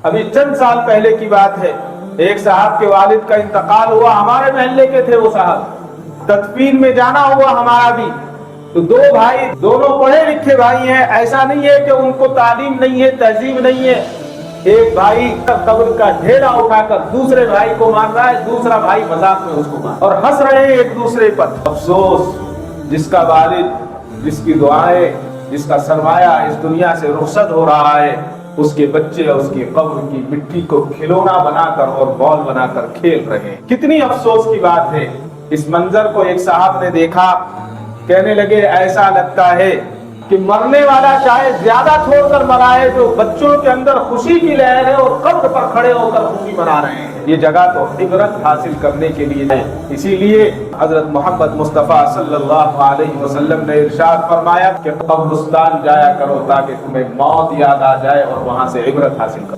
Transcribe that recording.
अभी चंद साल पहले की बात है, एक साहब के वालिद का इंतकाल हुआ, हमारे महल्ले के थे वो साहब। तदफीन में जाना हुआ हमारा भी। तो दो भाई, दोनों पढ़े लिखे भाई हैं, ऐसा नहीं है कि उनको तालीम नहीं है, तहजीब नहीं है। एक भाई कब्र का ढेला उठाकर दूसरे भाई को मार रहा है, दूसरा भाई मजाक में उसको मार, और हंस रहे हैं एक दूसरे पर। अफसोस, जिसका वालिद, जिसकी दुआएं, जिसका सरमाया इस दुनिया से रुखसत हो रहा है, उसके बच्चे उसकी कब्र की मिट्टी को खिलौना बनाकर और बॉल बनाकर खेल रहे हैं। कितनी अफसोस की बात है। इस मंजर को एक साहब ने देखा, कहने लगे ऐसा लगता है कि मरने वाला चाहे ज्यादा छोड़कर मराए, जो बच्चों के अंदर खुशी की लहर है और कब्र पर खड़े होकर खुशी मना रहे हैं। ये जगह तो इबरत हासिल करने के लिए है। इसीलिए हजरत मोहम्मद मुस्तफ़ा सल्लल्लाहु अलैहि वसल्लम ने इरशाद फरमाया कि कब्रिस्तान जाया करो ताकि तुम्हें मौत याद आ जाए और वहां से इबरत हासिल करो।